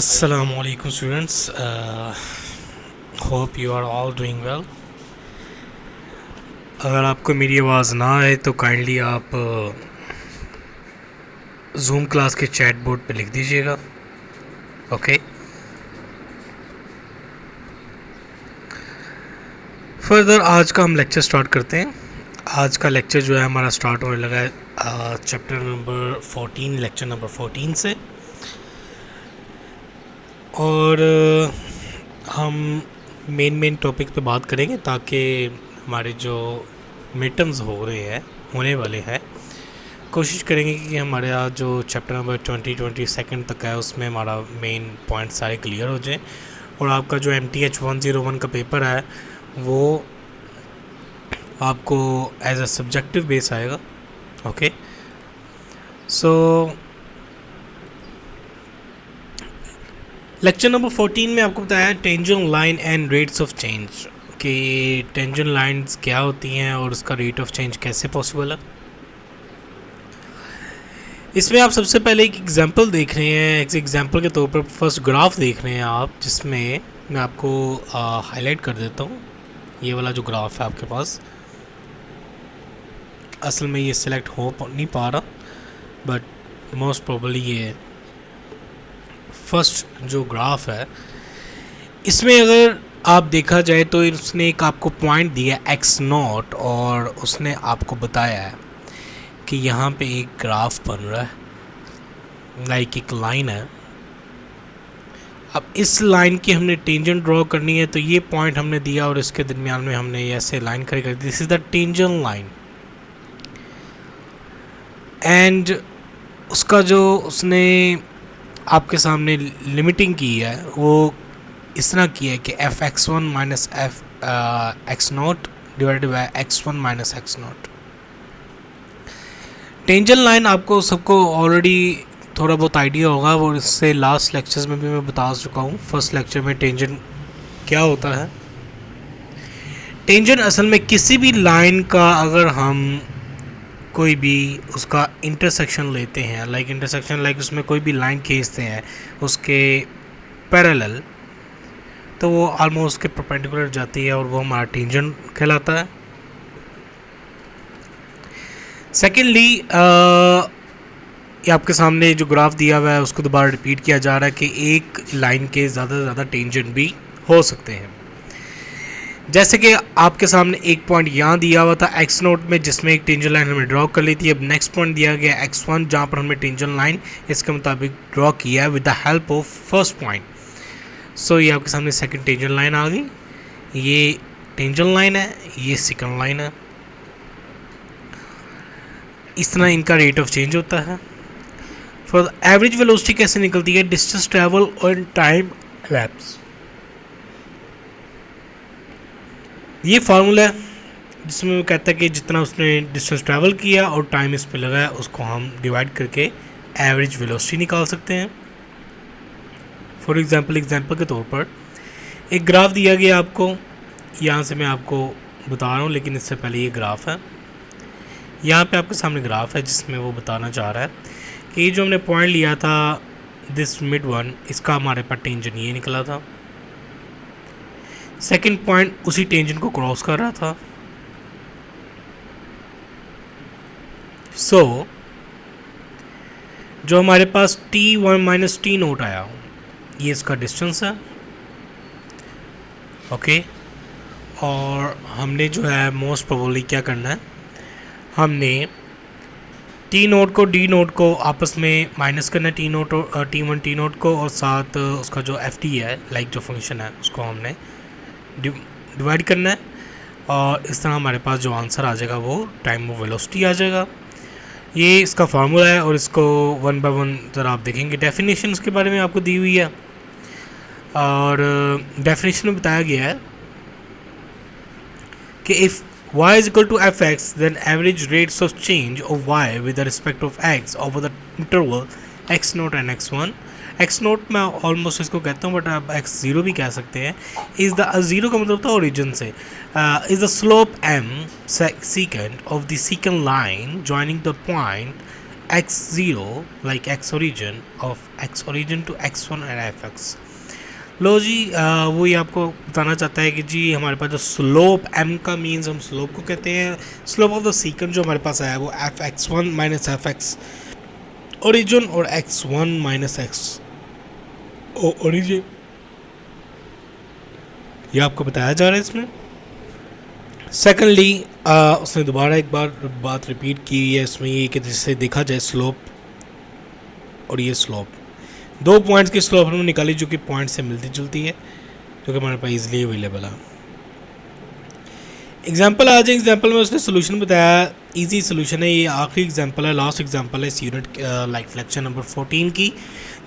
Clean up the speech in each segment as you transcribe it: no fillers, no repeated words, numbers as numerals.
Assalamualaikum students. Hope you are all doing well. अगर आपको मेरी आवाज़ ना आए तो काइंडली आप जूम क्लास के चैट बोर्ड पे लिख दीजिएगा. ओके. फर्दर आज का हम लेक्चर स्टार्ट करते हैं. आज का लेक्चर जो है हमारा स्टार्ट होने लगा है चैप्टर नंबर 14, लेक्चर नंबर 14 से. और हम मेन टॉपिक पे बात करेंगे ताकि हमारे जो मिड टर्म्स होने वाले हैं, कोशिश करेंगे कि हमारे आज जो चैप्टर नंबर 22 तक है उसमें हमारा मेन पॉइंट सारे क्लियर हो जाएं. और आपका जो MTH 101 का पेपर है वो आपको एज अ सब्जेक्टिव बेस आएगा. ओके. सो लेक्चर नंबर 14 में आपको बताया tangent line and rates of change कि टेंजेंट लाइंस क्या होती हैं और उसका रेट ऑफ चेंज कैसे पॉसिबल है. इसमें आप सबसे पहले एक एग्जांपल देख रहे हैं. एक एग्जांपल के तौर पर फर्स्ट ग्राफ देख रहे हैं आप, जिसमें मैं आपको हाईलाइट कर देता हूँ. ये वाला जो ग्राफ है आपके पास, असल में ये सिलेक्ट हो नहीं पा रहा, बट मोस्ट प्रोबेबली ये फर्स्ट जो ग्राफ है, इसमें अगर आप देखा जाए तो उसने एक आपको पॉइंट दिया x0 और उसने आपको बताया है कि यहाँ पे एक ग्राफ बन रहा है, लाइक एक लाइन है. अब इस लाइन की हमने टेंजेंट ड्रॉ करनी है, तो ये पॉइंट हमने दिया और इसके दरमियान में हमने ऐसे लाइन खड़ी कर दी. This is the tangent line. And उसका जो उसने आपके सामने लिमिटिंग की है वो इस तरह की है कि f(x1 minus x0 divided by x1 minus x0. Tangent line आपको सबको ऑलरेडी थोड़ा बहुत आइडिया होगा, और इससे लास्ट लेक्चर्स में भी मैं बता चुका हूँ. फर्स्ट लेक्चर में टेंजेंट क्या होता है. टेंजेंट असल में किसी भी लाइन का अगर हम कोई भी उसका इंटरसेक्शन लेते हैं, लाइक उसमें कोई भी लाइन खींचते हैं उसके पैरेलल, तो वो ऑलमोस्ट उसके परपेंडिकुलर जाती है और वो हमारा टेंजेंट कहलाता है. सेकेंडली ये आपके सामने जो ग्राफ दिया हुआ है उसको दोबारा रिपीट किया जा रहा है कि एक लाइन के ज़्यादा से ज़्यादा टेंजेंट भी हो सकते हैं. जैसे कि आपके सामने एक पॉइंट यहाँ दिया हुआ था x0 में, जिसमें एक टेंजेंट लाइन हमने ड्रॉ कर ली थी. अब नेक्स्ट पॉइंट दिया गया x1, जहाँ पर हमने टेंजेंट लाइन इसके मुताबिक ड्रॉ किया है with the help of first point. So ये आपके सामने सेकंड टेंजेंट लाइन आ गई. ये टेंजेंट लाइन है, ये सेकंड लाइन है. इस तरह इनका रेट ऑफ चेंज होता है. फॉर एवरेज वेलोसिटी कैसे निकलती है, डिस्टेंस ट्रैवल और टाइम लैप्स. ये फार्मूला है जिसमें वो कहता है कि जितना उसने डिस्टेंस ट्रैवल किया और टाइम इस पे लगाया उसको हम डिवाइड करके एवरेज वेलोसिटी निकाल सकते हैं. फॉर एग्जांपल के तौर पर एक ग्राफ दिया गया आपको, यहाँ से मैं आपको बता रहा हूँ, लेकिन इससे पहले ये ग्राफ है. यहाँ पे आपके सामने ग्राफ है जिसमें वो बताना चाह रहा है कि ये जो हमने पॉइंट लिया था दिस मिड वन, इसका हमारे पास टेंजेंट ये निकला था. सेकंड पॉइंट उसी टेंजेंट को क्रॉस कर रहा था. सो जो हमारे पास t1 माइनस t0 आया, ये इसका डिस्टेंस है. ओके. और हमने जो है मोस्ट प्रोबेबली क्या करना है, हमने t0 को d0 को आपस में माइनस करना है, t0 और t1 t0 को, और साथ उसका जो ft है, लाइक जो फंक्शन है, उसको हमने डिवाइड करना है. और इस तरह हमारे पास जो आंसर आ जाएगा वो टाइम ऑफ वेलोसिटी आ जाएगा. ये इसका फार्मूला है और इसको वन बाय वन ज़रा आप देखेंगे. डेफिनेशन के बारे में आपको दी हुई है और डेफिनेशन में बताया गया है कि if y is equal to fx then average rates of change of y with the respect of x over the interval x0 and x1. x0 मैं ऑलमोस्ट इसको कहता हूँ, बट आप x0 भी कह सकते हैं. इज़ द ज़ीरो का मतलब था ओरिजिन से. Is the slope m secant of the secant line joining the point x0 like x origin to x1 and fx। लो जी वही आपको बताना चाहता है कि जी हमारे पास जो स्लोप m का मीन्स हम स्लोप को कहते हैं, स्लोप ऑफ द सीकेंड जो हमारे पास आया वो f x one minus f x origin और x one minus x origin, ये आपको बताया जा रहा है इसमें। सेकेंडली उसने दोबारा एक बार बात रिपीट की हुई है इसमें, ये कि जिससे देखा जाए स्लोप और ये स्लोप, दो पॉइंट्स की स्लोप हमने निकाली जो कि पॉइंट से मिलती जुलती है, जो कि हमारे पास इजीली अवेलेबल है। एग्जांपल आ जाए, एग्जांपल में उसने सोल्यूशन बताया, इजी सोल्यूशन है, ये आखिरी एग्जांपल है, लास्ट एग्जांपल है इस यूनिट लाइक लेक्चर नंबर 14 की,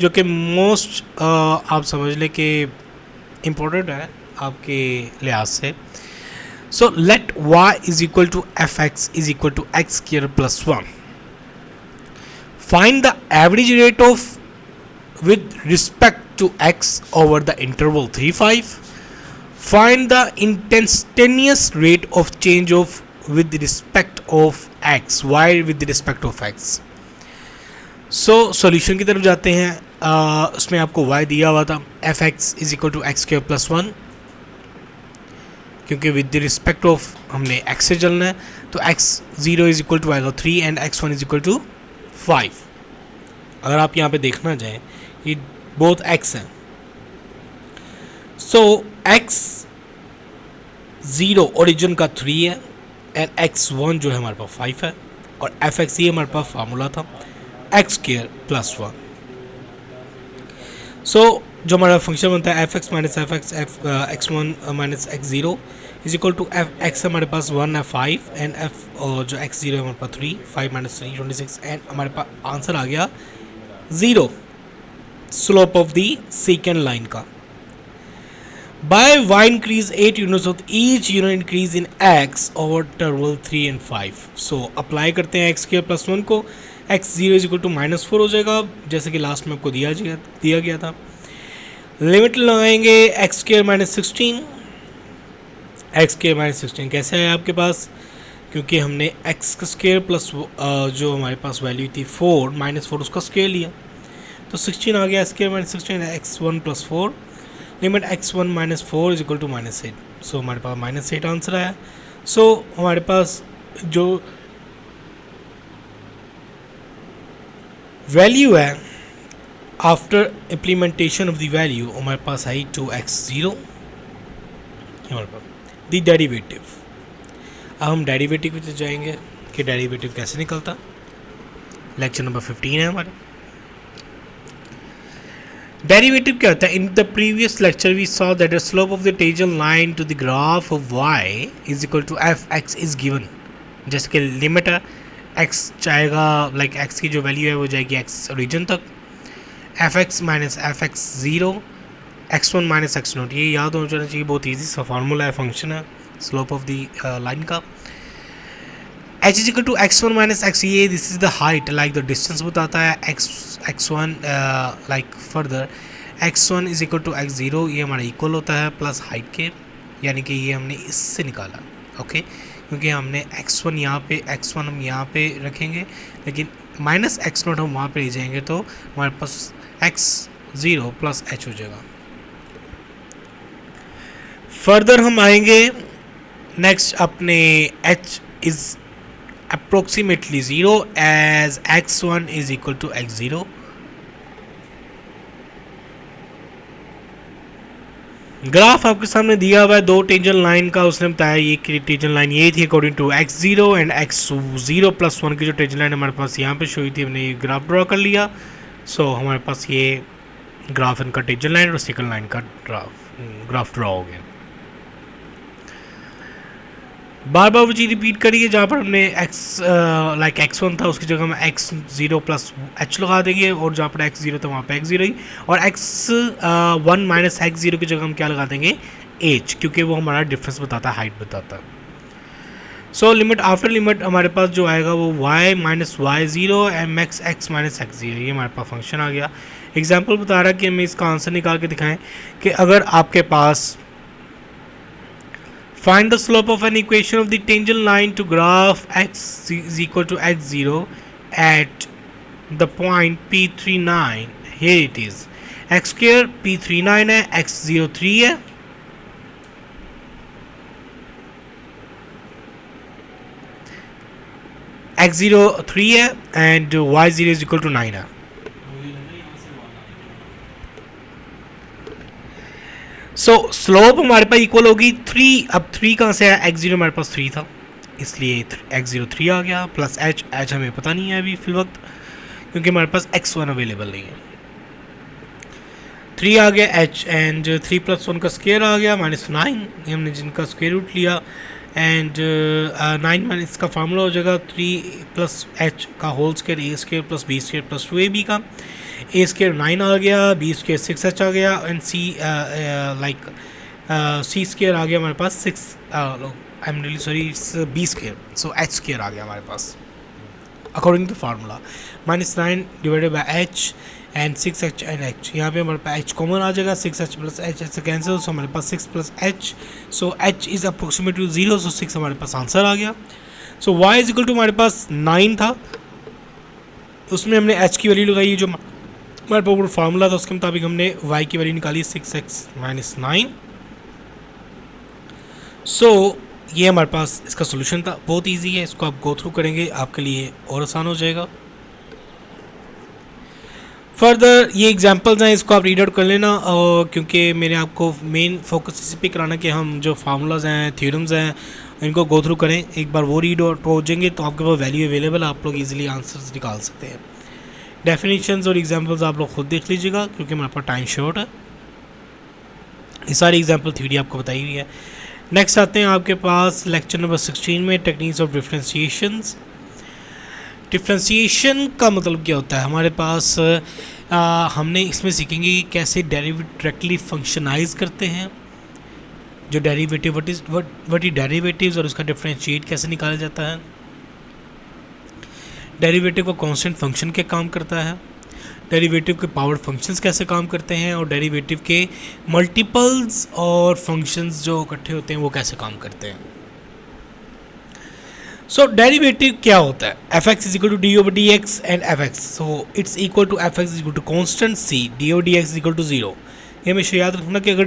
जो कि मोस्ट आप समझ लें कि इम्पोर्टेंट है आपके लिहाज से। So let y is equal to F x is equal to x square plus 1, find the average rate of with respect to x over the interval 3 5, find the instantaneous rate of change of with respect of x, y with respect of x। so solution की तरफ जाते हैं, उसमें आपको y दिया हुआ था F x is equal to x square plus 1, क्योंकि विद रिस्पेक्ट ऑफ हमने x से चलना है तो x0 इज इक्वल टू आएगा 3 and x1 is equal to 5। अगर आप यहाँ पे देखना जाए ये बोथ x हैं, सो x0 ओरिजिन का 3 है एंड x1 जो है हमारे पास 5 है, और एफ एक्स ये हमारे पास फार्मूला था एक्स स्क्वायर प्लस 1। सो जो हमारा फंक्शन बनता है f x minus f x x one minus x zero is equal to F x हमारे पास 1 है 5 एंड एफ जो x0 है हमारे पास 3, 5 माइनस 3 26 एंड हमारे पास आंसर आ गया 0 slope of the second line का। By y increase 8 units of each unit increase in x over interval 3 and 5। So apply करते हैं x स्क्वायर प्लस 1 को, x0 इज इक्वल टू -4 हो जाएगा जैसे कि लास्ट में आपको दिया गया था। लिमिट लगाएंगे x square minus 16, x square minus 16 कैसे है आपके पास, क्योंकि हमने x स्क्वायर प्लस जो हमारे पास वैल्यू थी 4 -4 उसका स्क्वायर लिया तो 16 आ गया, square minus 16 x1 plus 4, limit x1 minus 4 is equal to -8। So हमारे पास -8 आंसर आया। सो हमारे पास जो वैल्यू है after implementation of the value हमारे पास आई 2x0 हमारे पास द डेरिवेटिव। अब हम डेरिवेटिव पे जाएंगे कि डेरिवेटिव कैसे निकलता। लेक्चर नंबर 15 है हमारे। डेरिवेटिव क्या होता है, in the previous lecture we saw that the slope of the tangent line to the graph of y is equal to F x is given, जैसे कि लिमिट है x चाहेगा लाइक x की जो वैल्यू है वो जाएगी x ओरिजिन तक, F x minus f x zero x1 minus x0, ये याद हो जाना चाहिए, बहुत ईजी सा फार्मूला है, फंक्शन है स्लोप ऑफ द लाइन का। h is equal to x1 minus x, ये this is the height like the distance बताता है, x1 like further x1 is equal to x0 ये हमारा इक्वल होता है प्लस हाइट के, यानी कि ये हमने इससे निकाला ओके क्योंकि हमने x1 यहाँ पे x1 हम यहाँ पे रखेंगे लेकिन माइनस x0 हम वहाँ पे ले जाएंगे तो हमारे पास x0 प्लस h हो जाएगा। फर्दर हम आएंगे नेक्स्ट अपने h is approximately 0 as x1 is equal to x0। Graph आपके सामने दिया हुआ है दो टेंजेंट लाइन का, उसने बताया ये कि टेंजेंट लाइन ये थी according to x0 and x0 plus 1 की जो टेंजेंट लाइन हमारे पास यहाँ पे शो हुई थी, हमने ये ग्राफ ड्रॉ कर लिया। सो हमारे पास ये ग्राफ इनका टेंजेंट लाइन और सेकंड लाइन का ग्राफ ड्रॉ हो गया। बार बार वो चीज़ रिपीट करिए, जहाँ पर हमने x लाइक x1 था उसकी जगह हम x0 प्लस h लगा देंगे और जहाँ पर x0 था वहाँ पे x0 ही, और x1 माइनस x0 की जगह हम क्या लगा देंगे h, क्योंकि वो हमारा डिफरेंस बताता है, हाइट बताता है। सो लिमिट आफ्टर लिमिट हमारे पास जो आएगा वो y minus y0 m x x minus x0, ये हमारे पास फंक्शन आ गया। एग्जाम्पल बता रहा है कि हमें इसका आंसर निकाल के दिखाएं कि अगर आपके पास find the slope of an equation of the tangent line to graph x is equal to x0 at the point P39, here it is, x square P39 है, x03 है, x03 है and y0 is equal to 9 है. सो slope हमारे पास equal होगी 3. अब 3 कहाँ से आया? x0 हमारे पास 3 था, इसलिए x03 आ गया, प्लस h हमें पता नहीं है अभी फिल वक्त, क्योंकि हमारे पास x1 अवेलेबल नहीं है. 3 आ गया h एंड 3 प्लस 1 का स्क्वायर आ गया -9, हमने जिनका स्क्वायर रूट लिया, एंड 9 माइनस का फार्मूला हो जाएगा 3 प्लस h का whole square a square plus b square plus 2ab का. a स्क्वायर 9 आ गया, b स्क्वायर 6h आ गया, एंड c स्क्वायर आ गया हमारे पास 6, I am really sorry, it's b square, so h square आ गया हमारे पास according to formula. -9 divided by h and 6h and h. यहाँ पे हमारे पास h कॉमन आ जाएगा, 6h प्लस h से कैंसिल, सो हमारे पास 6 plus h, so h is approximate to 0, so 6 हमारे पास आंसर आ गया. So y is equal to हमारे पास 9 था, उसमें हमने h की वैल्यू लगाई, जो हमारे पास फार्मूला था उसके मुताबिक हमने y की वैल्यू निकाली 6x माइनस 9. सो ये हमारे पास इसका सोल्यूशन था. बहुत इजी है, इसको आप गो थ्रू करेंगे आपके लिए और आसान हो जाएगा. फर्दर ये एग्जांपल्स हैं, इसको आप रीड आउट कर लेना, और क्योंकि मैंने आपको मेन फोकस इसी पे कराना कि हम जो फार्मूलाज हैं, थ्योरम्स हैं, इनको गो थ्रू करें. एक बार वो रीड आउट हो जाएंगे तो आपके पास वैल्यू अवेलेबल, आप लोग इजीली आंसर्स निकाल सकते हैं. डेफिनेशंस और एग्जांपल्स आप लोग खुद देख लीजिएगा, क्योंकि हमारे पास टाइम शॉर्ट है. ये सारी एग्जांपल थ्योरी आपको बताई हुई है. नेक्स्ट आते हैं आपके पास लेक्चर नंबर 16 में, टेक्निक्स ऑफ डिफरेंशिएशंस. डिफरेंशिएशन का मतलब क्या होता है? हमारे पास हमने इसमें सीखेंगे कि कैसे डेरिवेटिव डायरेक्टली फंक्शनाइज करते हैं, जो डेरिवेटिव व्हाट इज डेरिवेटिव्स, और उसका डिफरेंशिएट कैसे निकाला जाता है. डेरिवेटिव का कांस्टेंट फंक्शन क्या काम करता है, डेरिवेटिव के पावर फंक्शंस कैसे काम करते हैं, और डेरिवेटिव के मल्टीपल्स और फंक्शंस जो इकट्ठे होते हैं वो कैसे काम करते हैं. सो डेरिवेटिव क्या होता है? fx is equal to d over d x and fx, so it's equal to fx is equal to constant c d over d x is equal to 0. ये हमेशा याद रखना कि अगर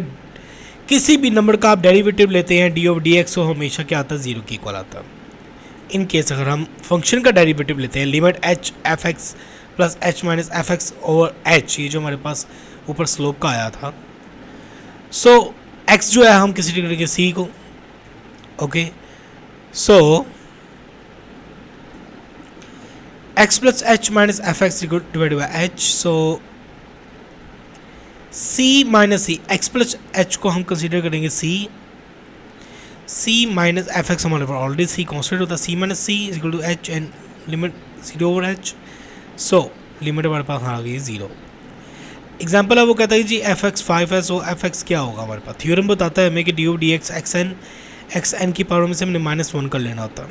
किसी भी नंबर का आप डेरिवेटिव लेते हैं डी ओवर डी एक्स, तो हमेशा क्या आता है? 0 के इक्वल आता है. इन केस अगर हम फंक्शन का डेरिवेटिव लेते हैं, limit h fx plus h minus fx over h, ये जो हमारे पास ऊपर स्लोप का आया था, सो x जो है हम किसी तरीके c को, okay, so x plus h minus fx divided by h, so c minus c, x plus h को हम कंसीडर करेंगे c माइनस fx हमारे पास ऑलरेडी c कॉन्स्टेंट होता है, c minus c is equal to h and limit 0 over h, so limit हमारे पास आ गई 0. Example है वो कहता है जी fx 5 है, सो fx क्या होगा हमारे पास? थ्योरम बताता है हमें कि D over d x xn की पावर में से हमने -1 कर लेना होता है.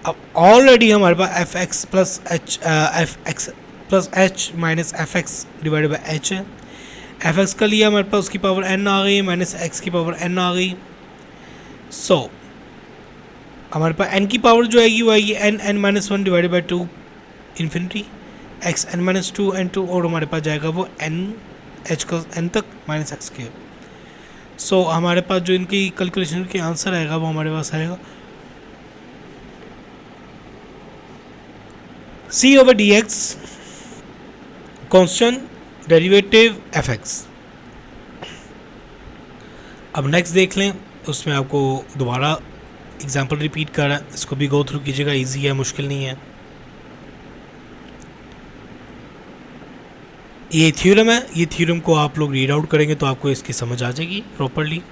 अब ऑलरेडी हमारे पास fx plus h minus fx divided by h है. fx का लिया हमारे पास, उसकी पावर n आ गई, माइनस x की पावर n आ गई. सो हमारे पास n की पावर जो आएगी वो आएगी n minus 1 divided by 2 infinity x n minus 2 n2, और हमारे पास जाएगा वो n h का n तक माइनस x के. सो हमारे पास जो इनकी कैलकुलेशन के आंसर आएगा वो हमारे पास आएगा c over d x constant derivative fx. अब नेक्स्ट देख लें, उसमें आपको दोबारा एग्जांपल रिपीट कर रहा है, इसको भी गो थ्रू कीजिएगा, इजी है, मुश्किल नहीं है. ये थ्योरम है, ये थ्योरम को आप लोग रीड आउट करेंगे तो आपको इसकी समझ आ जाएगी प्रॉपरली.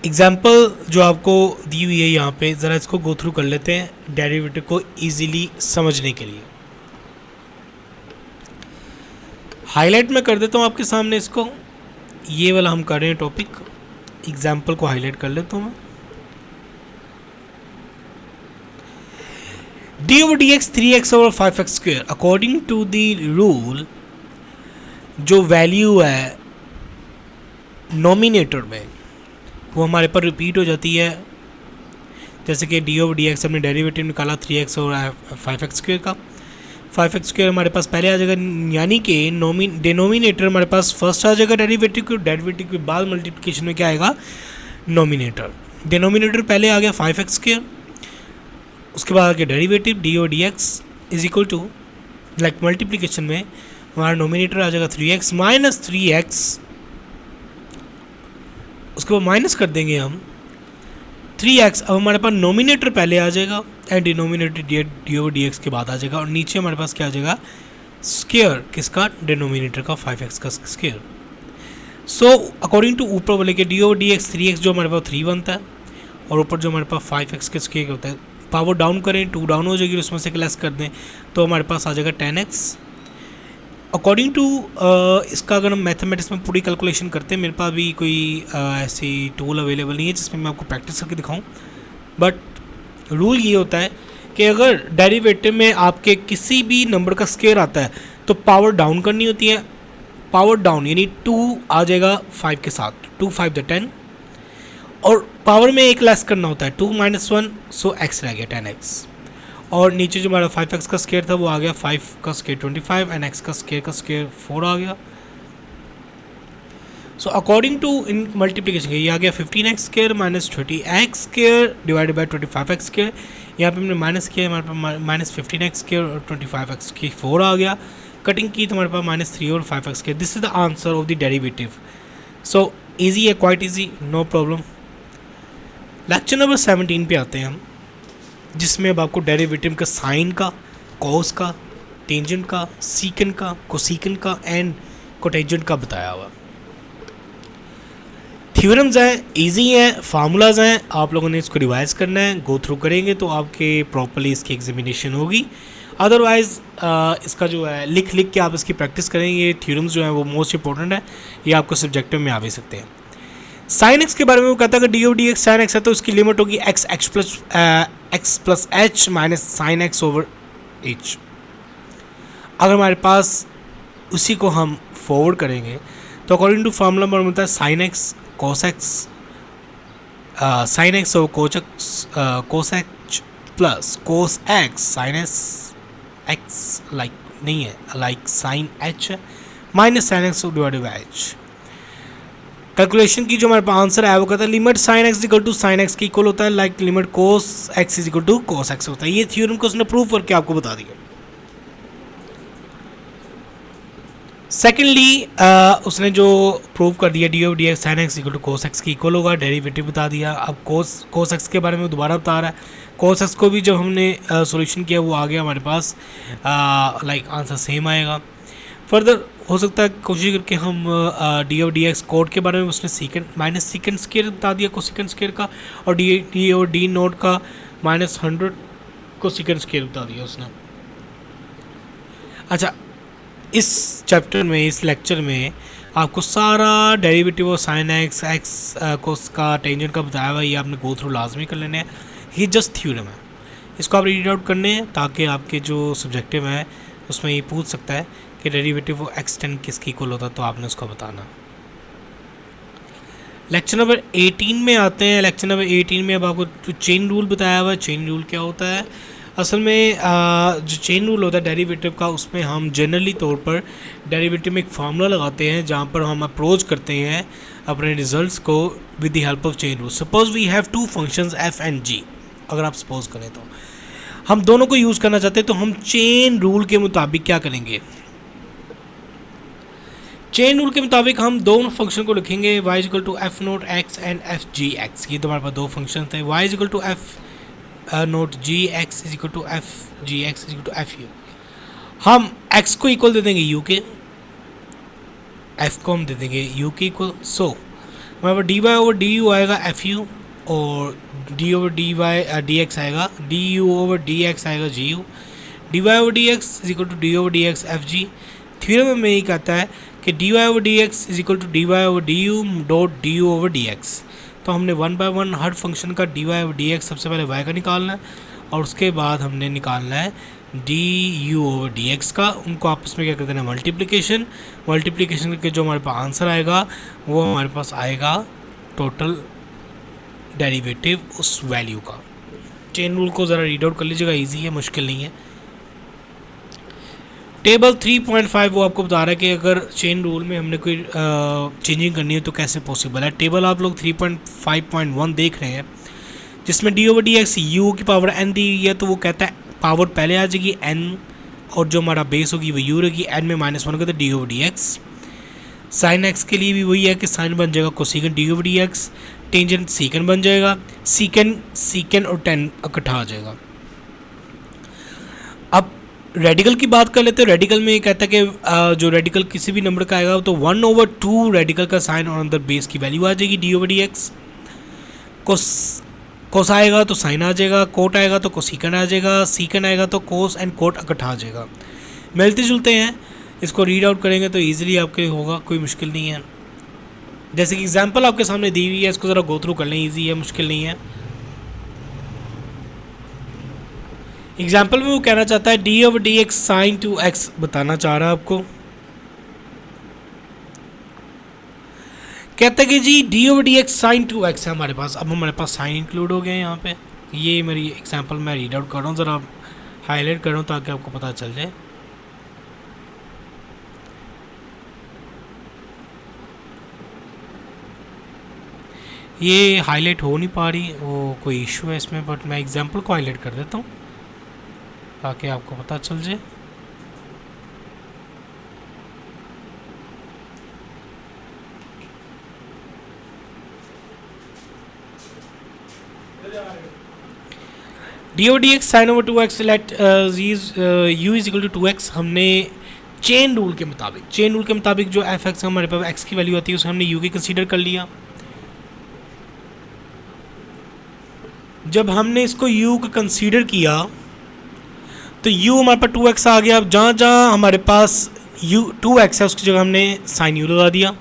एग्जाम्पल जो आपको दी हुई है यहाँ पे, ज़रा इसको गो थ्रू कर लेते हैं डेरिवेटिव को इजीली समझने के लिए. हाईलाइट मैं कर देता हूँ आपके सामने इसको, ये वाला हम कर रहे हैं टॉपिक. एग्जाम्पल को हाईलाइट कर लेता हूँ मैं. D over d x 3x over 5x square, according to the rule जो वैल्यू है नोमिनेटर में वो हमारे पर रिपीट हो जाती है. जैसे कि डी ओवर डी एक्स हमने डेरिवेटिव निकाला 3x और 5x स्क्वेयर का, 5x² हमारे पास पहले आ जाएगा, यानी कि डिनोमिनेटर हमारे पास फर्स्ट आ जाएगा डेरिवेटिव के बाद मल्टीप्लिकेशन में क्या आएगा, नोमिनेटर। डिनोमिनेटर पहले आ गया 5x², उसके बाद आ गया डेरिवेटिव डी और d x is equal to, like multiplication में हमारा नोमिनेटर आ जाएगा 3x माइनस 3x, उसके बाद माइनस कर देंगे हम 3x। अब हमारे पास नोमिनेटर पहले आ जाएगा and denominator D over d x के बाद आ जाएगा, और नीचे हमारे पास क्या आ जाएगा, स्क्वायर किसका, डिनोमिनेटर का 5x का स्क्वायर। सो अकॉर्डिंग टू ऊपर वाले के D over d x 3x जो हमारे पास 3 बनता है, और ऊपर जो हमारे पास 5x के स्क्वायर होता है, पावर डाउन करें 2 डाउन हो जाएगी, उसमें से लेस कर दें तो हमारे पास आ जाएगा 10x। अकॉर्डिंग टू इसका अगर हम मैथमेटिक्स में पूरी कैलकुलेशन करते हैं, मेरे पास भी कोई ऐसी टूल अवेलेबल नहीं है जिसमें मैं आपको प्रैक्टिस करके दिखाऊं, बट रूल ये होता है कि अगर डेरिवेटिव में आपके किसी भी नंबर का स्क्वायर आता है तो पावर डाउन करनी होती है। पावर डाउन यानी 2 आ जाएगा 5 के साथ, 2 5 द 10, और पावर में एक लेस करना होता है, 2 - 1 सो x रह गया 10x, और नीचे जो हमारा 5x का स्क्वायर था वो आ गया 5 का स्क्वायर 25 एंड x का स्क्वायर 4 आ गया। So according to in multiplication ये आ गया 15x² minus 20x² divided by 25x²। यहाँ पे हमने माइनस किया, हमारे पास माइनस 15x² और 25x² 4 आ गया। कटिंग की तो हमारे पास -3 और 5x²। This is the answer of the derivative. So easy है, quite easy, no problem. Lecture number 17 पे आते हैं हम, जिसमें अब आपको डेरिवेटिव का साइन का, कॉस का, टेंजेंट का, सीकेंट का, कोसीकेंट का एंड कोटेंजेंट का बताया हुआ। थ्योरम्स हैं, इजी हैं, फार्मूलाज हैं, आप लोगों ने इसको रिवाइज करना है, गो थ्रू करेंगे तो आपके प्रॉपर्ली इसकी एग्जामिनेशन होगी। अदरवाइज़ इसका जो है लिख के आप इसकी प्रैक्टिस करेंगे। थ्योरम्स जो हैं वो मोस्ट इंपॉर्टेंट है, ये आपको सब्जेक्टिव में आ भी सकते हैं। साइन एक्स के बारे में वो कहता है कि डी ओ डी एक्स साइन एक्स है तो उसकी लिमिट होगी x plus h minus sine x over h. अगर हमारे पास उसी को हम फॉरवर्ड करेंगे तो अकॉर्डिंग टू फार्मूला नंबर मिलता है sine x cos x, sine x over cos h plus cos x sine x like नहीं है, like sine h minus sine x divided by h. Calculation की जो हमारे पास आंसर है वो कहता है limit sine x equal to sine x की इक्वल होता है, like limit cos x is equal to cos x होता है। ये थ्योरम को उसने प्रूव करके आपको बता दिया। सेकेंडली उसने जो प्रूव कर दिया d of d x sine x equal to cos x की इक्वल होगा, डेरिवेटिव बता दिया। अब कोस एक्स के बारे में दोबारा बता रहा है। कोस एक्स को भी जब हमने सॉल्यूशन किया वो आ गया हमारे पास, लाइक आंसर सेम आएगा। फर्दर हो सकता है कोशिश करके हम D of d x code के बारे में उसने सीकेंड माइनस सीकेंड स्क्वायर बता दिया कोसेकेंड स्क्वायर का, और डी और डी नोट का -100 कोसेकेंड स्क्वायर बता दिया उसने। अच्छा, इस चैप्टर में, इस लेक्चर में आपको सारा डेरिवेटिव और साइन एक्स कोस का टेंजेंट का बताया हुआ, ये आपने गो थ्रू लाजमी कर लेने हैं। ये जस्ट थ्योरम है, इसको आप रीड आउट करने हैं ताकि आपके जो सब्जेक्टिव है उसमें ये पूछ सकता है कि डेरिवेटिव वो एक्सटेंड किसकी इक्वल होता है, तो आपने उसको बताना। लेक्चर नंबर 18 में आते हैं। लेक्चर नंबर 18 में अब आपको चेन रूल बताया हुआ है। चेन रूल क्या होता है? असल में जो चेन रूल होता है डेरिवेटिव का, उसमें हम जनरली तौर पर डेरिवेटिव में एक फार्मूला लगाते हैं जहाँ पर हम अप्रोच करते हैं अपने रिजल्ट्स को with the help of chain rule. Suppose we have two functions f and g, अगर आप सपोज करें तो हम दोनों को यूज़ करना चाहते हैं, तो हम चेन रूल के मुताबिक क्या करेंगे? चेन रूल के मुताबिक हम दोनों फंक्शन को लिखेंगे y equal to f naught x and f g x. ये तो हमारे पास दो फंक्शन थे, y equal to f naught g x is equal to f g x is equal to f u. हम x को इक्वल दे देंगे u के, f को हम दे देंगे u के इक्वल। सो हमारे पास d y over d u आएगा एफ यू, और d over d y d x आएगा, d u over d x आएगा g u, d y over d x is equal to d over d x f g. Theorem में यही कहता है कि d y over d x is equal to d y over d u dot d u over d x. तो हमने 1 by 1 हर function का d y over d x सबसे पहले y का निकालना है, और उसके बाद हमने निकालना है D u over d x का। उनको आपस में क्या करते हैं? मल्टीप्लिकेशन। मल्टीप्लिकेशन करके जो हमारे पास आंसर आएगा वो हमारे पास आएगा टोटल डेरिवेटिव उस वैल्यू का। चेन रूल को ज़रा रीड आउट कर लीजिएगा, ईजी है, मुश्किल नहीं है। टेबल 3.5 वो आपको बता रहा है कि अगर चेन रूल में हमने कोई चेंजिंग करनी है तो कैसे पॉसिबल है। टेबल आप लोग 3.5.1 देख रहे हैं जिसमें D over d x you की पावर एन दी हुई है, तो वो कहता है पावर पहले आ जाएगी एन और जो हमारा बेस होगी वो यू रहेगी, एन में -1 होगा तो d over d x. Sine x के लिए भी वही है कि साइन बन जाएगा cosecant d over d x, tangent secant बन जाएगा, सीकन और टेन इकट्ठा आ जाएगा। अब रेडिकल की बात कर लेते हैं। रेडिकल में ये कहता है कि जो रेडिकल किसी भी नंबर का आएगा तो 1/2 रेडिकल का साइन और अंदर बेस की वैल्यू आ जाएगी डी ओवर डी एक्स। कोस आएगा तो साइन आ जाएगा, कोट आएगा तो कोसिकन आ जाएगा, सीकन आएगा तो कोस एंड कोट इकट्ठा आ जाएगा। मिलते जुलते हैं, इसको रीड आउट करेंगे तो ईजिली आपके होगा, कोई मुश्किल नहीं है। जैसे कि एग्जांपल आपके सामने दी हुई है, इसको ज़रा गो थ्रू कर लें, ईजी है, मुश्किल नहीं है। एग्जाम्पल में वो कहना चाहता है d over d x sine 2x बताना चाह रहा है आपको। कहता है कि जी d over d x sine 2x है हमारे पास। अब हमारे पास साइन इंक्लूड हो गए हैं यहाँ पे। ये मेरी एग्जाम्पल मैं रीड आउट कर रहा हूँ, ज़रा हाईलाइट कर रहा हूँ ताकि आपको पता चल जाए। ये हाईलाइट हो नहीं पा रही, वो कोई इशू है इसमें, बट मैं एग्जाम्पल को हाईलाइट कर देता हूँ ताकि आपको पता चल जाए। D O d x sine over 2x let u is equal to 2x हमने चेन रूल के मुताबिक जो एफ एक्स हमारे पास x की वैल्यू आती है उसे हमने u की कंसीडर कर लिया। जब हमने इसको u का कंसीडर किया तो u हमारे पास 2x आ गया। अब जहाँ जहाँ हमारे पास u 2x है उसकी जगह हमने साइन u लगा दिया।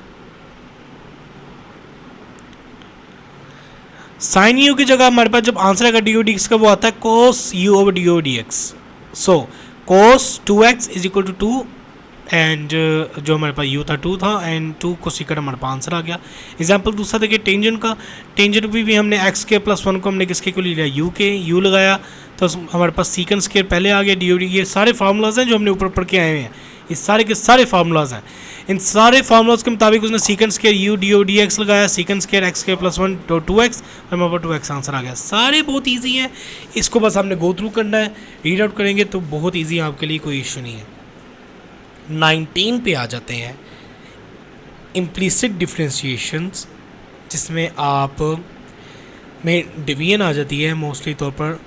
साइन u की जगह हमारे पास जब आंसर आएगा डी ओ डी एक्स का वो आता है cos u over d O d x. So cos 2x is equal to 2 and जो हमारे पास u था 2 था एंड 2 कोसेकंड हमारे पास आंसर आ गया। एग्जाम्पल दूसरा देखिए टेंजेंट का। टेंजेंट भी हमने x के +1 को हमने किसके को लिया u के, u लगाया तो हमारे पास सीकन स्क्वायर पहले आ गया डी ओ डी। ये सारे फार्मूलाज हैं जो हमने ऊपर पढ़ के आए हुए हैं, ये सारे के सारे फार्मूलाज हैं। इन सारे फार्मूलाज के मुताबिक उसने सीकन स्क्वायर u डी ओ डी एक्स लगाया, सीकन स्क्वायर x के +1 तो 2x और हमारे पास 2x आंसर आ गया। सारे बहुत ईजी हैं, इसको बस आपने गो थ्रू करना है, रीड आउट करेंगे तो बहुत ईजी है आपके लिए, कोई इशू नहीं है। 19 पे आ जाते हैं, इम्प्लिसिट डिफरेंशिएशंस, जिसमें आप में डिवीजन आ जाती है मोस्टली तौर पर,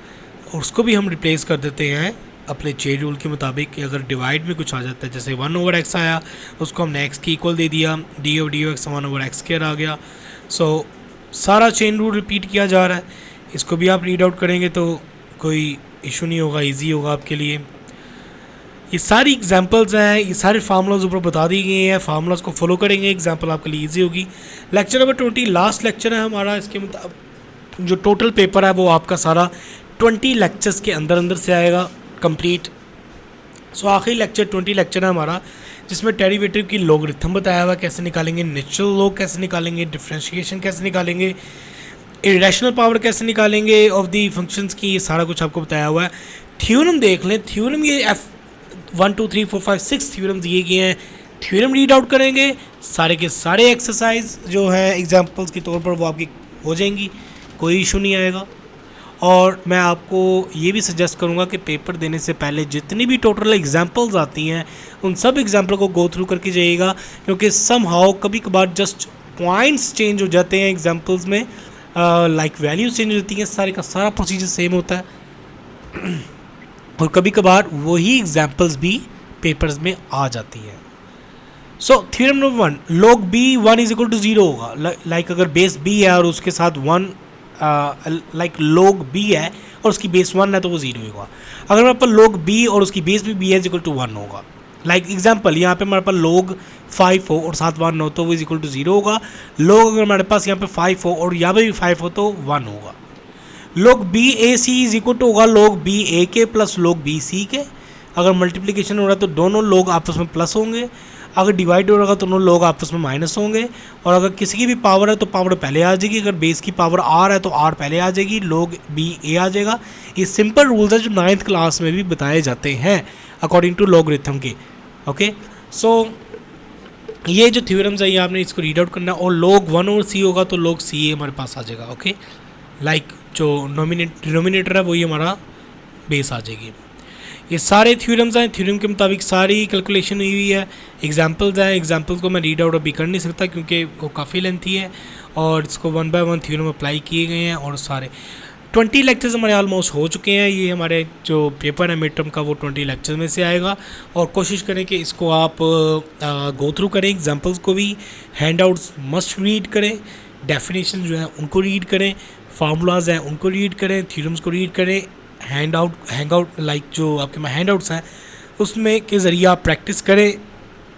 और उसको भी हम रिप्लेस कर देते हैं अपने चेन रूल के मुताबिक कि अगर डिवाइड में कुछ आ जाता है, जैसे 1/x आया उसको हमने x की इक्वल दे दिया, डी ओ डी एक्स 1/x² आ गया। सो सारा चेन रूल रिपीट किया जा रहा है, इसको भी आप रीड आउट करेंगे तो कोई इशू नहीं होगा, ईजी होगा आपके लिए। ये सारी एग्जांपल्स हैं, ये सारे फार्मूलाज ऊपर बता दी गए हैं, फार्मूलाज को फॉलो करेंगे एग्जांपल आपके लिए इजी होगी। लेक्चर नंबर 20 लास्ट लेक्चर है हमारा। इसके मुताबिक जो टोटल पेपर है वो आपका सारा 20 लेक्चर्स के अंदर से आएगा कंप्लीट। सो आखिरी लेक्चर 20 लेक्चर है हमारा, जिसमें डेरिवेटिव की लॉगरिथम बताया हुआ कैसे निकालेंगे, नेचुरल लॉग कैसे निकालेंगे, डिफरेंशिएशन कैसे निकालेंगे, इरेशनल पावर कैसे निकालेंगे ऑफ दी फंक्शंस की, ये सारा कुछ आपको बताया हुआ है। थ्योरम देख लें, थ्योरम ये 1 2 3 4 5 6 थ्योरम दिए गए हैं, थ्योरम रीड आउट करेंगे, सारे के सारे एक्सरसाइज जो हैं एग्जांपल्स के तौर पर वो आपकी हो जाएंगी, कोई इशू नहीं आएगा। और मैं आपको ये भी सजेस्ट करूँगा कि पेपर देने से पहले जितनी भी टोटल एग्जांपल्स आती हैं उन सब एग्जांपल को गो थ्रू करके जाइएगा, क्योंकि सम हाउ कभी कभार जस्ट पॉइंट्स चेंज हो जाते हैं एग्जांपल्स में, लाइक वैल्यूज चेंज हो जाती हैं, सारे का सारा प्रोसीजर सेम होता है और कभी कभार वही एग्जांपल्स भी पेपर्स में आ जाती है। So theorem number 1, log b 1 is equal to 0 होगा। लाइक अगर बेस b है और उसके साथ 1 लाइक log b है और उसकी बेस 1 है तो वो 0 होगा। अगर हमारे पास log b और उसकी बेस भी b है इज इक्वल टू 1 होगा। लाइक एग्जांपल यहाँ पे हमारे पास log 5 हो और साथ 1 हो तो वो इज इक्वल टू 0 होगा। log अगर हमारे पास यहाँ पे 5 हो और यहाँ पे भी 5 हो तो 1 होगा। log b a c is equal to होगा log b a के प्लस log b c के। अगर मल्टीप्लिकेशन हो रहा है तो दोनों लोग आपस में प्लस होंगे, अगर डिवाइड हो रहा है तो दोनों लोग आपस में माइनस होंगे, और अगर किसी की भी पावर है तो पावर पहले आ जाएगी, अगर बेस की पावर r है तो r पहले आ जाएगी, log b a आ जाएगा। ये सिंपल रूल्स है जो 9th क्लास में भी बताए जाते हैं। अकॉर्डिंग टू लॉगरिथम के। ओके, सो ये जो थ्योरम्स है ये आपने इसको रीड आउट करना है, और log 1 और c होगा तो log c हमारे पास आ जाएगा। ओके, लाइक जो डिनोमिनेटर है वही हमारा बेस आ जाएगी। ये सारे थ्योरम्स हैं, थ्योरम के मुताबिक सारी कैलकुलेशन हुई हुई है। एग्जांपल्स हैं, एग्जांपल्स को मैं रीड आउट अभी कर नहीं सकता क्योंकि वो काफ़ी लेंथी है, और इसको 1 बाय 1 थ्योरम अप्लाई किए गए हैं, और सारे 20 लेक्चर्स हमारे ऑलमोस्ट हो चुके हैं। ये हमारे जो पेपर है मिड टर्म का वो 20 लेक्चर्स में से आएगा, और कोशिश करें कि इसको आप गो थ्रू करें, एग्जांपल्स को भी, हैंड आउट्स मस्ट रीड करें, डेफिनेशन जो है उनको रीड करें, फार्मूलाज हैं उनको रीड करें, थ्योरम्स को रीड करें, हैंग आउट लाइक जो आपके में हैंड आउट्स हैं उसमें के ज़रिए आप प्रैक्टिस करें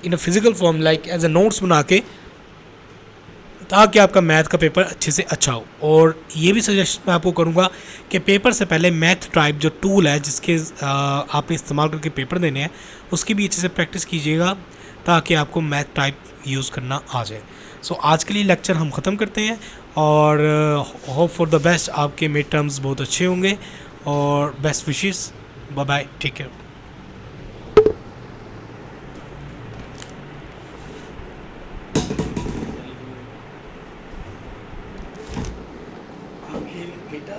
in a physical form, like as a notes बना के, ताकि आपका मैथ का पेपर अच्छे से अच्छा हो। और ये भी सजेस्ट मैं आपको करूँगा कि पेपर से पहले मैथ टाइप जो टूल है जिसके आपने इस्तेमाल करके पेपर देने हैं उसकी भी अच्छे से प्रैक्टिस कीजिएगा, ताकि आपको मैथ टाइप यूज़ करना आ जाए। सो आज के लिए लेक्चर हम ख़त्म करते हैं, और होप फॉर द बेस्ट, आपके मिड टर्म्स बहुत अच्छे होंगे, और best wishes, bye bye, take care. बेटा